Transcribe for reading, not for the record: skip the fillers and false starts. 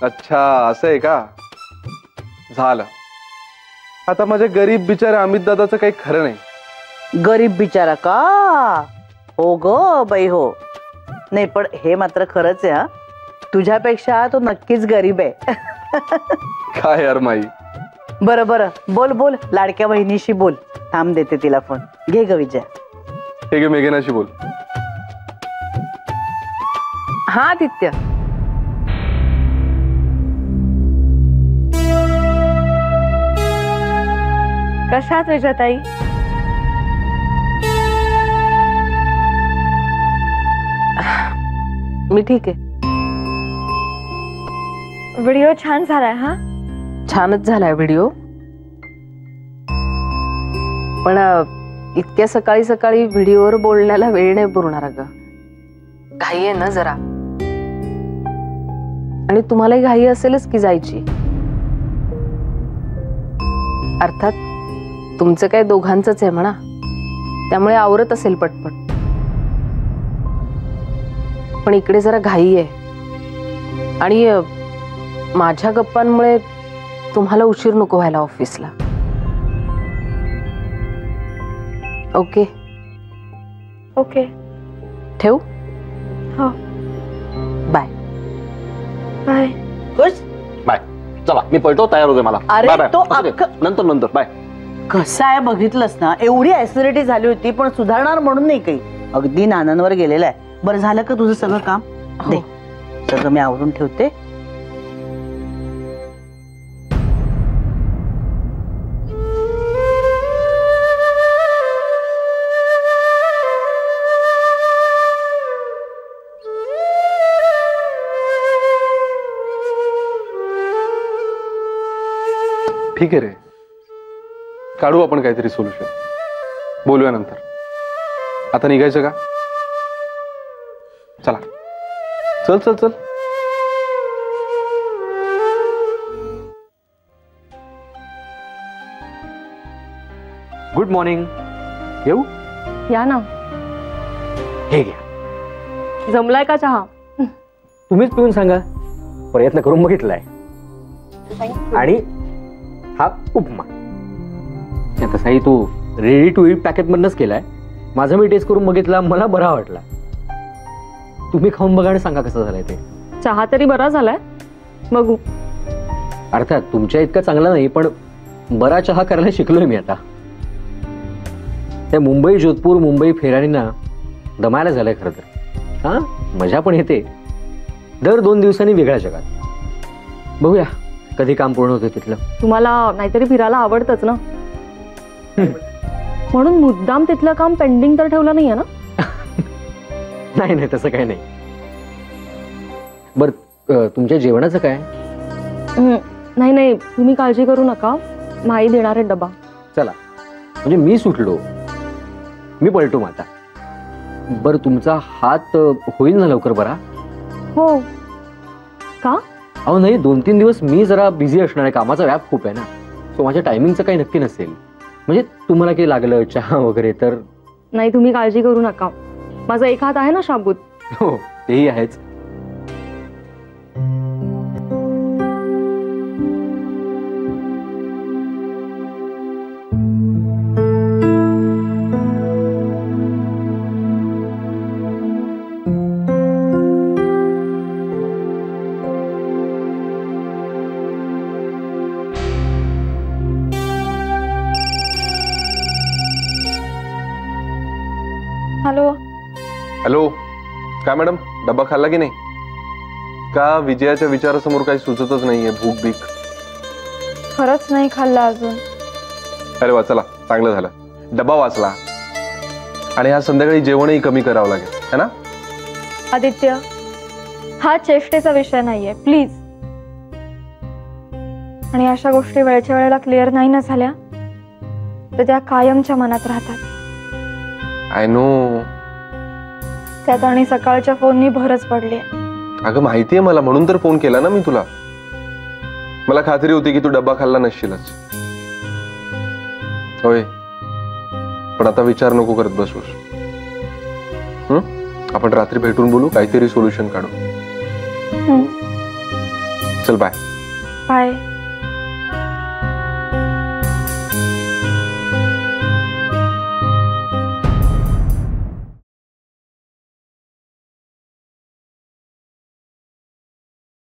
अच्छा असं आहे का? झालं आता माझ्या गरीब बिचाऱ्या अमित दादाचं काही खरं नाही. गरीब बिचारा का? हो ग बाई हो. नाही पण हे मात्र खरंच आहे हा, तुझ्यापेक्षा तो नक्कीच गरीब आहे. काय यार माई. बरं बरं बोल बोल, लाडक्या बहिणीशी बोल. थांब देते तिला फोन. घे ग विजय. हे घे मेघनाशी बोल. हा आदित्य. कशात विजयताई? मी ठीक आहे. व्हिडिओ छान झालाय. हा छानच झालाय व्हिडिओ, पण इतक्या सकाळी सकाळी व्हिडिओवर बोलण्याला वेळ नाही पुरणार. अगं घाई आहे ना जरा, आणि तुम्हालाही घाई असेलच की जायची. अर्थात तुमचं काय दोघांचंच आहे म्हणा, त्यामुळे आवरत असेल पटपट. पण इकडे जरा घाई आहे, आणि माझ्या गप्पांमुळे तुम्हाला उशीर नको व्हायला ऑफिसला. ओके ओके ठेवू? हो बाय. बाय. खुश बाय. चला मी पळतो, तयार होते मला. अरे, बाय बाय. तो असू दे. अख्खं- नंतर नंतर बाय. कसं आहे बघितलंस ना, एवढी ऍसिडिटी झाली होती पण सुधारणार म्हणून नाही काही, अगदी नानांवर गेलेला आहे. बरं झालं का तुझं सगळं काम? दे सगळं मी आवरून ठेवते. ठीक आहे रे, काढू आपण काहीतरी सोल्युशन. बोलूया नंतर. आता निघायचं का? चला चल चल चल. Good morning. येऊ? या ना. हे घ्या. जमलाय का चहा? तुम्हीच पिऊन सांगा. प्रयत्न करून बघितलाय. आणि हा उपमा तसाही तो रेडी टू ईट पॅकेट मधनच केलाय. माझा मी टेस्ट करून बघितला, मला बरा वाटला. तुम्ही खाऊन बघा आणि सांगा कसं झालंय ते. चहा तरी बरा झालाय, बघू. अर्थात तुमच्या इतका चांगला नाही, पण बरा चहा करायला शिकलोय मी आता. त्या मुंबई जोधपूर मुंबई फेऱ्यांना दमायला झालंय खरं तर. हा मजा पण येते. दर 2 दिवसांनी वेगळ्या जगात. बघूया कधी काम पूर्ण होतं तिथलं. तुम्हाला नाहीतरी फिरायला आवडतच ना, म्हणून मुद्दाम तिथलं काम पेंडिंग तर ठेवलं नाहीये ना? नाही नाही तसं काही नाही. बर तुमच्या जेवणाचं काय? नाही नाही तुम्ही काळजी करू नका, माई देणार आहे डबा. चला म्हणजे मी सुटलो, मी पळतो आता. बर तुमचा हात होईल ना लवकर बरा? हो का? अहो नाही, 2-3 दिवस मी जरा बिझी असणार आहे. कामाचा व्याप खूप आहे ना, सो माझ्या टायमिंगचं काही नक्की नसेल. म्हणजे तुम्हाला काही लागलं चहा वगैरे तर? नाही तुम्ही काळजी करू नका, माझा एक हात आहे ना शाबूत. हो तेही आहेच. हॅलो. हॅलो. काय मॅडम, डबा खाल्ला की नाही? का विजयाच्या विचारासमोर काही सुचतच नाहीये? भूक बीक? खरंच नाही खाल्ला अजून. अरे वा, चला चांगलं झालं, डबा वाचला. आणि हा संध्याकाळी जेवणही कमी करावं लागेल है ना? आदित्य हा चेष्टेचा विषय नाहीये, प्लीज. आणि अशा गोष्टी वेळच्या वेळेला क्लिअर नाही ना झाल्या तर त्या कायमच्या मनात राहतात. I know. त्यात आणि सकाळच्या फोननी भरच पडली. अगं माहितीये मला, म्हणून तर फोन केला ना मी तुला. मला खात्री होती की तू डब्बा खाल्ला नसशीलच. होय, पण आता विचार नको करत बसूस. आपण रात्री भेटून बोलू, काहीतरी सोल्युशन काढू. चल बाय. बाय.